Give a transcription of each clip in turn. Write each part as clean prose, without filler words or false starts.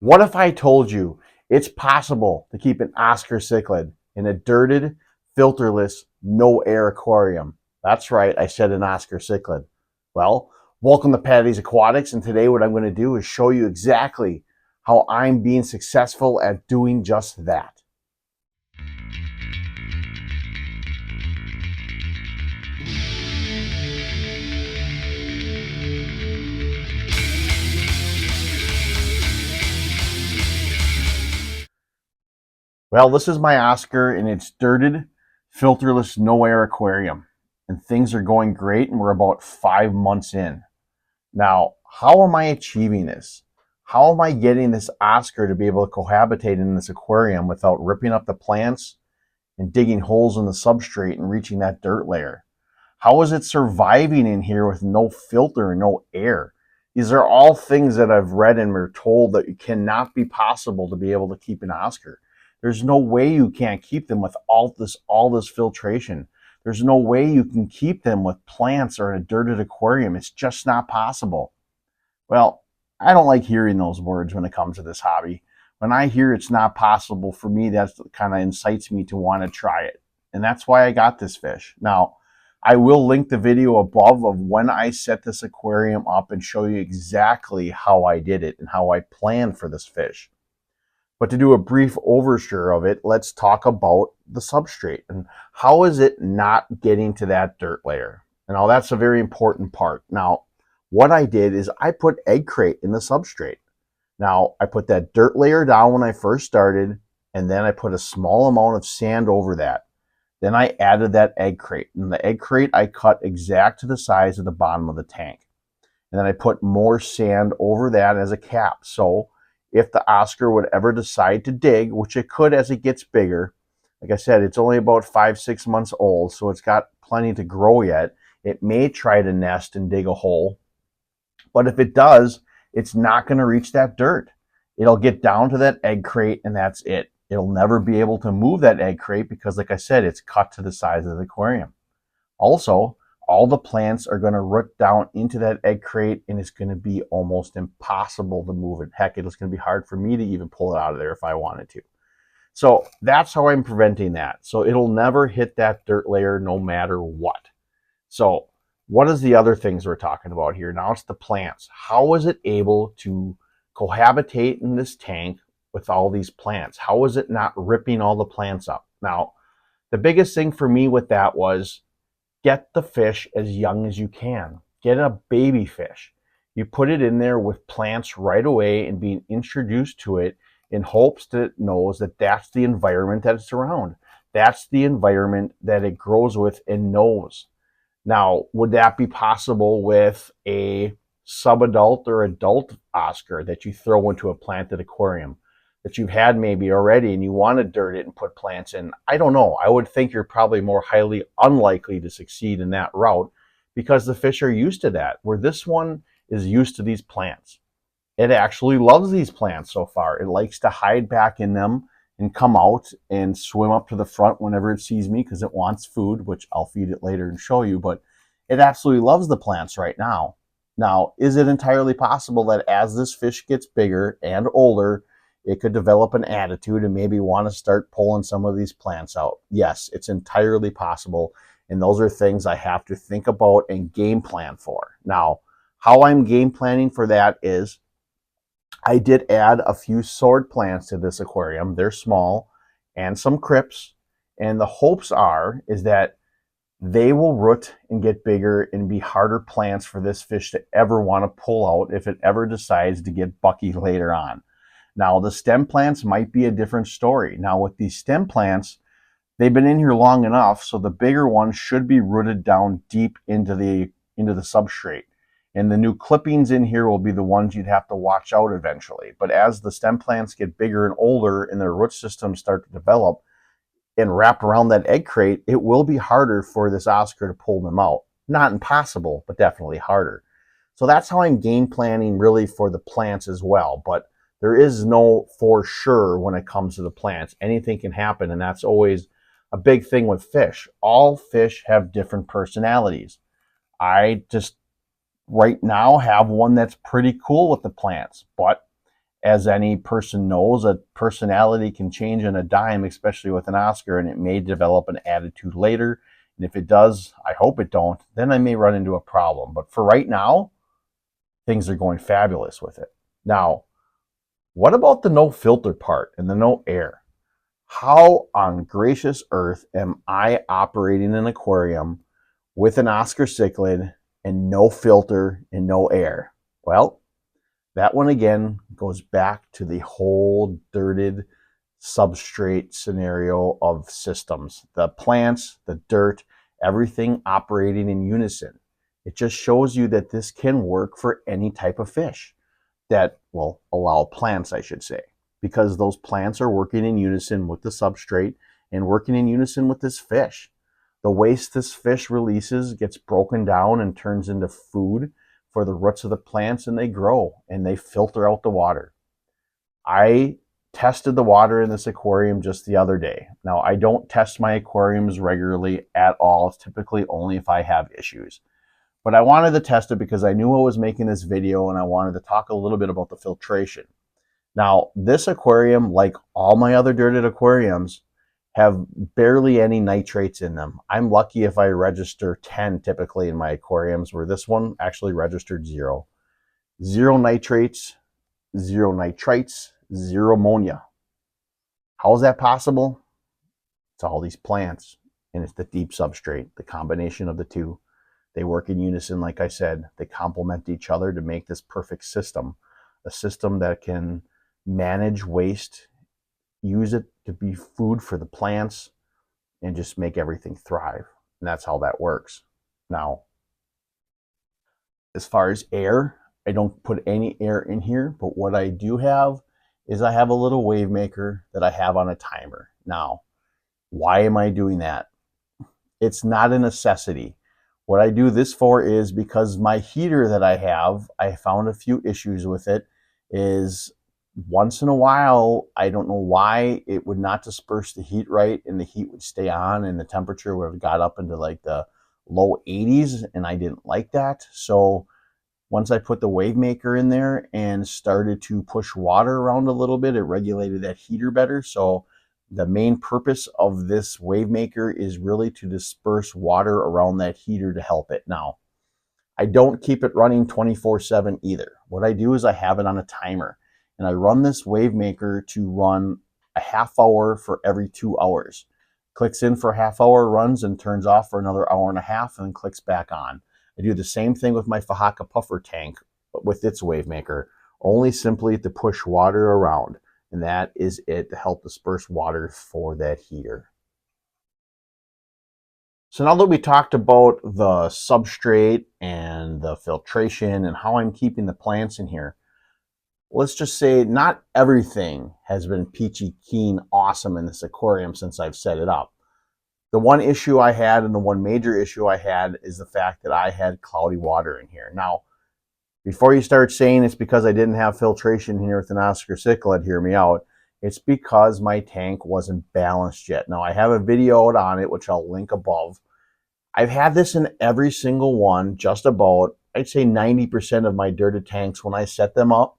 What if I told you it's possible to keep an Oscar cichlid in a dirted, filterless, no air aquarium? That's right, I said an Oscar cichlid. Well, welcome to Patty's Aquatics, and today what I'm going to do is show you exactly how I'm being successful at doing just that. Well, this is my Oscar in its dirted, filterless, no air aquarium. And things are going great, and we're about 5 months in. Now, how am I achieving this? How am I getting this Oscar to be able to cohabitate in this aquarium without ripping up the plants and digging holes in the substrate and reaching that dirt layer? How is it surviving in here with no filter and no air? These are all things that I've read and were told that it cannot be possible to be able to keep an Oscar. There's no way you can't keep them with all this filtration. There's no way you can keep them with plants or in a dirted aquarium. It's just not possible. Well, I don't like hearing those words when it comes to this hobby. When I hear it's not possible, for me, that kind of incites me to want to try it. And that's why I got this fish. Now, I will link the video above of when I set this aquarium up and show you exactly how I did it and how I planned for this fish. But to do a brief overture of it, let's talk about the substrate and how is it not getting to that dirt layer. And now that's a very important part. Now, what I did is I put egg crate in the substrate. Now, I put that dirt layer down when I first started, and then I put a small amount of sand over that. Then I added that egg crate. And the egg crate I cut exact to the size of the bottom of the tank. And then I put more sand over that as a cap. So if the Oscar would ever decide to dig, which it could as it gets bigger, like I said, it's only about 5-6 months old, so it's got plenty to grow yet. It may try to nest and dig a hole, but if it does, it's not going to reach that dirt. It'll get down to that egg crate, and that's it. It'll never be able to move that egg crate because, like I said, it's cut to the size of the aquarium. Also, all the plants are going to root down into that egg crate, and it's going to be almost impossible to move it. Heck, it's going to be hard for me to even pull it out of there if I wanted to. So that's how I'm preventing that. So it'll never hit that dirt layer no matter what. So what is the other things we're talking about here? Now it's the plants. How is it able to cohabitate in this tank with all these plants? How is it not ripping all the plants up? Now, the biggest thing for me with that was get the fish as young as you can. Get a baby fish. You put it in there with plants right away and being introduced to it in hopes that it knows that that's the environment that it's around. That's the environment that it grows with and knows. Now, would that be possible with a subadult or adult Oscar that you throw into a planted aquarium that you've had maybe already and you want to dirt it and put plants in? I don't know. I would think you're probably more highly unlikely to succeed in that route because the fish are used to that, where this one is used to these plants. It actually loves these plants so far. It likes to hide back in them and come out and swim up to the front whenever it sees me because it wants food, which I'll feed it later and show you, but it absolutely loves the plants right now. Now, is it entirely possible that as this fish gets bigger and older, it could develop an attitude and maybe want to start pulling some of these plants out? Yes, it's entirely possible. And those are things I have to think about and game plan for. Now, how I'm game planning for that is I did add a few sword plants to this aquarium. They're small, and some crypts. And the hopes is that they will root and get bigger and be harder plants for this fish to ever want to pull out if it ever decides to get bucky later on. Now, the stem plants might be a different story. Now, with these stem plants, they've been in here long enough, so the bigger ones should be rooted down deep into the substrate. And the new clippings in here will be the ones you'd have to watch out eventually. But as the stem plants get bigger and older and their root systems start to develop and wrap around that egg crate, it will be harder for this Oscar to pull them out. Not impossible, but definitely harder. So that's how I'm game planning really for the plants as well. But there is no for sure when it comes to the plants. Anything can happen, and that's always a big thing with fish. All fish have different personalities. I just right now have one that's pretty cool with the plants, but as any person knows, a personality can change on a dime, especially with an Oscar, and it may develop an attitude later. And if it does, I hope it don't, then I may run into a problem. But for right now, things are going fabulous with it. Now, what about the no filter part and the no air? How on gracious earth am I operating an aquarium with an Oscar cichlid and no filter and no air? Well, that one again goes back to the whole dirted substrate scenario of systems. The plants, the dirt, everything operating in unison. It just shows you that this can work for any type of fish that will allow plants, I should say, because those plants are working in unison with the substrate and working in unison with this fish. The waste this fish releases gets broken down and turns into food for the roots of the plants, and they grow and they filter out the water. I tested the water in this aquarium just the other day. Now, I don't test my aquariums regularly at all. It's typically only if I have issues. But I wanted to test it because I knew I was making this video and I wanted to talk a little bit about the filtration. Now, this aquarium, like all my other dirted aquariums, have barely any nitrates in them. I'm lucky if I register 10 typically in my aquariums, where this one actually registered 0. 0 nitrates, 0 nitrites, 0 ammonia. How is that possible? It's all these plants, and it's the deep substrate, the combination of the two. They work in unison, like I said. They complement each other to make this perfect system, a system that can manage waste, use it to be food for the plants, and just make everything thrive. And that's how that works. Now, as far as air, I don't put any air in here, but what I do have is I have a little wave maker that I have on a timer. Now, why am I doing that? It's not a necessity. What I do this for is because my heater that I have, I found a few issues with it, is once in a while, I don't know why, it would not disperse the heat right, and the heat would stay on and the temperature would have got up into like the low 80s, and I didn't like that. So once I put the wave maker in there and started to push water around a little bit, it regulated that heater better. So the main purpose of this wave maker is really to disperse water around that heater to help it. Now, I don't keep it running 24/7 either. What I do is I have it on a timer, and I run this wave maker to run a half hour for every 2 hours. Clicks in for a half hour, runs, and turns off for another hour and a half, and then clicks back on. I do the same thing with my Fahaka puffer tank with its wave maker, only simply to push water around. And that is it, to help disperse water for that heater. So now that we talked about the substrate and the filtration and how I'm keeping the plants in here, let's just say not everything has been peachy keen awesome in this aquarium since I've set it up. The one issue I had, and the one major issue I had, is the fact that I had cloudy water in here. Now, before you start saying it's because I didn't have filtration here with an Oscar cichlid, hear me out. It's because my tank wasn't balanced yet. Now, I have a video out on it, which I'll link above. I've had this in every single one, just about, I'd say 90% of my dirted tanks. When I set them up,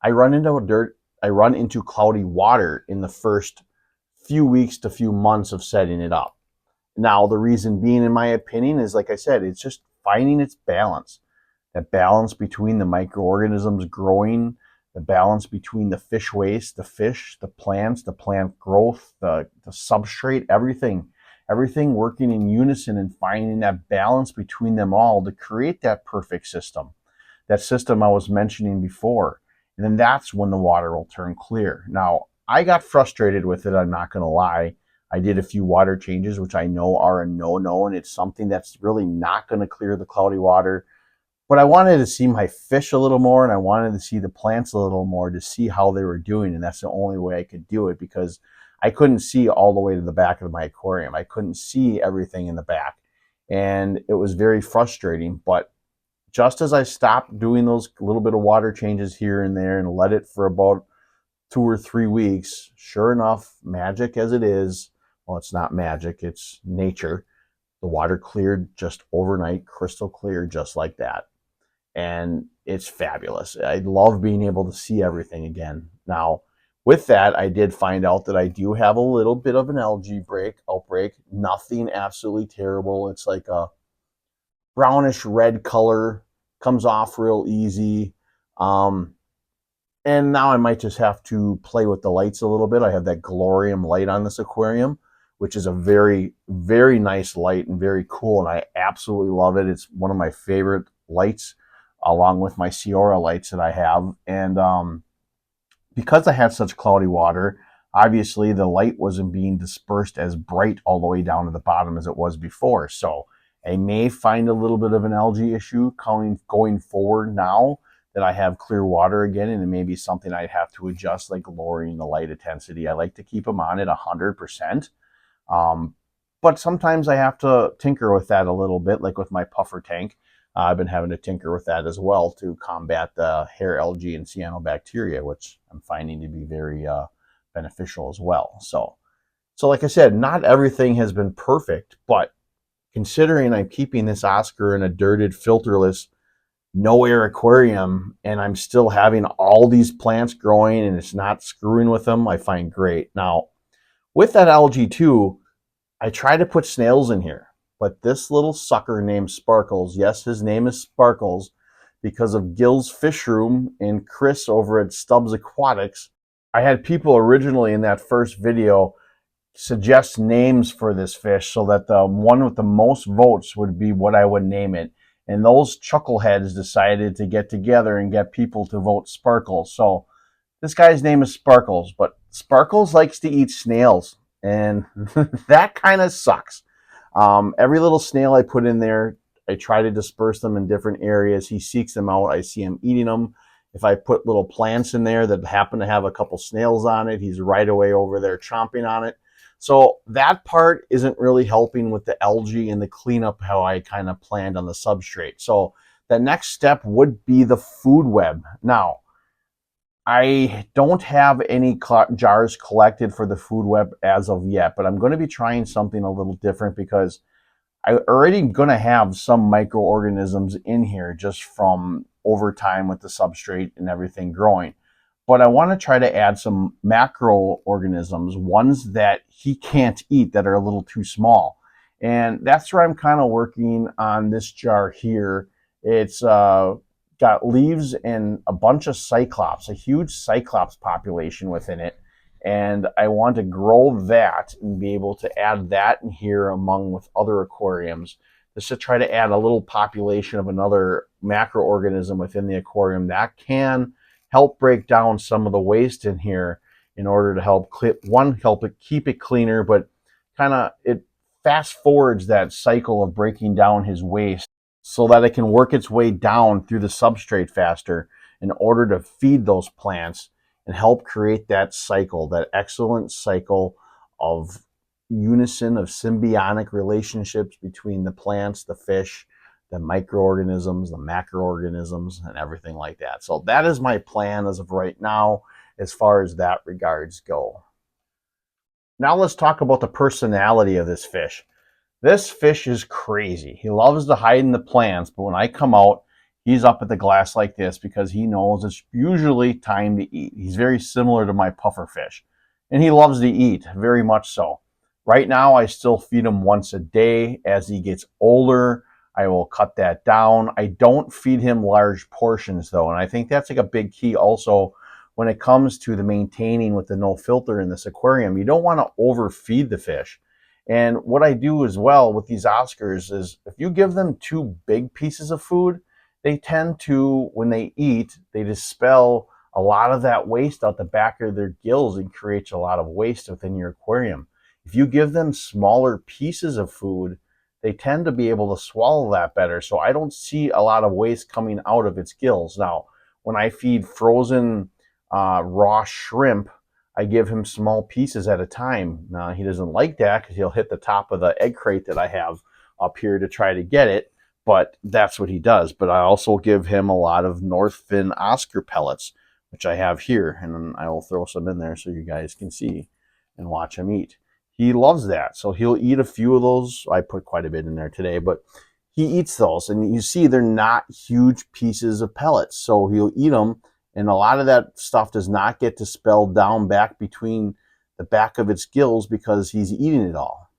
I run into cloudy water in the first few weeks to few months of setting it up. Now, the reason being, in my opinion, is, like I said, it's just finding its balance. That balance between the microorganisms growing, the balance between the fish waste, the fish, the plants, the plant growth, the substrate, everything working in unison, and finding that balance between them all to create that perfect system. That system I was mentioning before. And then that's when the water will turn clear. Now, I got frustrated with it, I'm not going to lie. I did a few water changes, which I know are a no-no, and it's something that's really not going to clear the cloudy water. But I wanted to see my fish a little more, and I wanted to see the plants a little more to see how they were doing, and that's the only way I could do it, because I couldn't see all the way to the back of my aquarium. I couldn't see everything in the back, and it was very frustrating. But just as I stopped doing those little bit of water changes here and there and let it for about 2 or 3 weeks, sure enough, magic as it is, well, it's not magic, it's nature. The water cleared just overnight, crystal clear, just like that. and it's fabulous. I love being able to see everything again. Now, with that, I did find out that I do have a little bit of an algae outbreak. Nothing absolutely terrible. It's like a brownish red color, comes off real easy. And now I might just have to play with the lights a little bit. I have that Glorium light on this aquarium, which is a very, very nice light and very cool. And I absolutely love it. It's one of my favorite lights, along with my Ciora lights that I have. And because I had such cloudy water, obviously the light wasn't being dispersed as bright all the way down to the bottom as it was before. So I may find a little bit of an algae issue going forward now that I have clear water again, and it may be something I'd have to adjust, like lowering the light intensity. I like to keep them on at 100%. But sometimes I have to tinker with that a little bit, like with my puffer tank. I've been having to tinker with that as well to combat the hair algae and cyanobacteria, which I'm finding to be very beneficial as well. So like I said, not everything has been perfect, but considering I'm keeping this Oscar in a dirted, filterless, no air aquarium, and I'm still having all these plants growing and it's not screwing with them, I find great. Now, with that algae too, I try to put snails in here, but this little sucker named Sparkles, yes, his name is Sparkles because of Gil's Fish Room and Chris over at Stubbs Aquatics. I had people originally in that first video suggest names for this fish so that the one with the most votes would be what I would name it. And those chuckleheads decided to get together and get people to vote Sparkles. So this guy's name is Sparkles, but Sparkles likes to eat snails, and that kind of sucks. Every little snail I put in there, I try to disperse them in different areas. He seeks them out. I see him eating them. If I put little plants in there that happen to have a couple snails on it, he's right away over there chomping on it. So that part isn't really helping with the algae and the cleanup how I kind of planned on the substrate. So the next step would be the food web. Now, I don't have any jars collected for the food web as of yet, but I'm going to be trying something a little different because I'm already going to have some microorganisms in here just from over time with the substrate and everything growing. But I want to try to add some macroorganisms, ones that he can't eat that are a little too small. And that's where I'm kind of working on this jar here. It's got leaves and a bunch of cyclops, a huge cyclops population within it. And I want to grow that and be able to add that in here among with other aquariums, just to try to add a little population of another macroorganism within the aquarium that can help break down some of the waste in here in order to help help it keep it cleaner, but kind of it fast forwards that cycle of breaking down his waste so that it can work its way down through the substrate faster in order to feed those plants and help create that cycle, that excellent cycle of unison, of symbiotic relationships between the plants, the fish, the microorganisms, the macroorganisms, and everything like that. So that is my plan as of right now, as far as that regards go. Now let's talk about the personality of this fish. This fish is crazy. He loves to hide in the plants, but when I come out, he's up at the glass like this because he knows it's usually time to eat. He's very similar to my puffer fish, and he loves to eat, very much so. Right now, I still feed him once a day. As he gets older, I will cut that down. I don't feed him large portions though, and I think that's like a big key also when it comes to the maintaining with the no filter in this aquarium. You don't want to overfeed the fish. And what I do as well with these Oscars is if you give them too big pieces of food, they tend to, when they eat, they dispel a lot of that waste out the back of their gills and creates a lot of waste within your aquarium. If you give them smaller pieces of food, they tend to be able to swallow that better. So I don't see a lot of waste coming out of its gills. Now, when I feed frozen raw shrimp, I give him small pieces at a time. Now, he doesn't like that because he'll hit the top of the egg crate that I have up here to try to get it, but that's what he does. But I also give him a lot of North Fin Oscar pellets, which I have here, and I will throw some in there so you guys can see and watch him eat. He loves that, so he'll eat a few of those. I put quite a bit in there today, but he eats those, and you see they're not huge pieces of pellets, so he'll eat them, and a lot of that stuff does not get dispelled down back between the back of its gills because he's eating it all.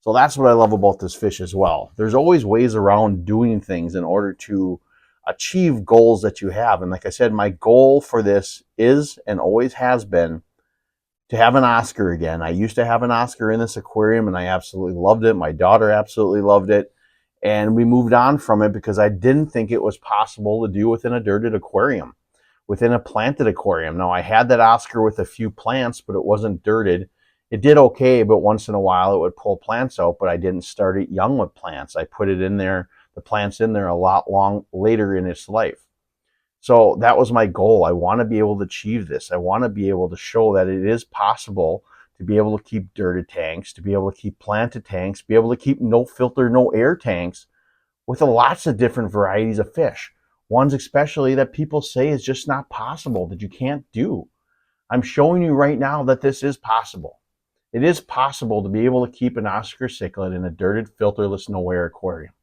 So that's what I love about this fish as well. There's always ways around doing things in order to achieve goals that you have. And like I said, my goal for this is and always has been to have an Oscar again. I used to have an Oscar in this aquarium and I absolutely loved it. My daughter absolutely loved it. And we moved on from it because I didn't think it was possible to do within a dirted aquarium, within a planted aquarium. Now, I had that Oscar with a few plants, but it wasn't dirted. It did okay, but once in a while it would pull plants out, but I didn't start it young with plants. I put it in there, the plants in there a lot long later in its life. So that was my goal. I want to be able to achieve this. I want to be able to show that it is possible to be able to keep dirted tanks, to be able to keep planted tanks, be able to keep no filter, no air tanks with lots of different varieties of fish. Ones especially that people say is just not possible, that you can't do. I'm showing you right now that this is possible. It is possible to be able to keep an Oscar cichlid in a dirted, filterless, no-air aquarium.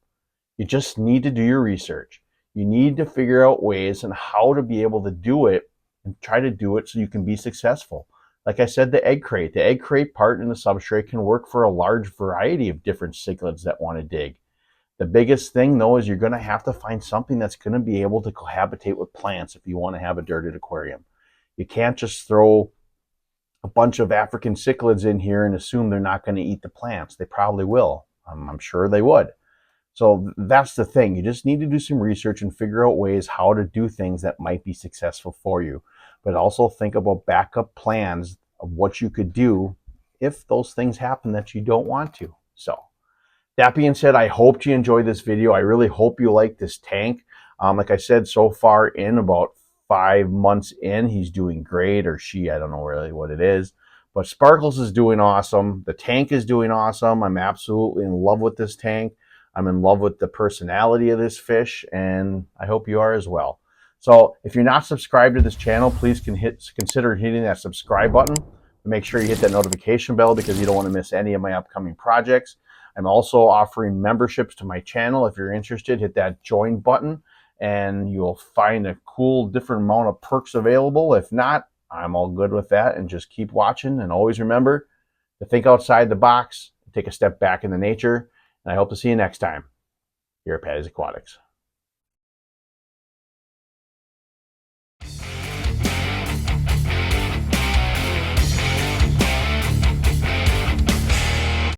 You just need to do your research. You need to figure out ways and how to be able to do it and try to do it so you can be successful. Like I said, the egg crate part in the substrate can work for a large variety of different cichlids that want to dig. The biggest thing though is you're going to have to find something that's going to be able to cohabitate with plants if you want to have a dirted aquarium. You can't just throw a bunch of African cichlids in here and assume they're not going to eat the plants. They probably will. I'm sure they would. So that's the thing. You just need to do some research and figure out ways how to do things that might be successful for you. But also think about backup plans of what you could do if those things happen that you don't want to. So that being said, I hope you enjoyed this video. I really hope you like this tank. Like I said, so far in about 5 months in, he's doing great, or she, I don't know really what it is. But Sparkles is doing awesome. The tank is doing awesome. I'm absolutely in love with this tank. I'm in love with the personality of this fish, and I hope you are as well. So if you're not subscribed to this channel, please consider hitting that subscribe button. Make sure you hit that notification bell because you don't want to miss any of my upcoming projects. I'm also offering memberships to my channel. If you're interested, hit that join button and you'll find a cool different amount of perks available. If not, I'm all good with that, and just keep watching. And always remember to think outside the box, take a step back into nature. And I hope to see you next time here at Patty's Aquatics.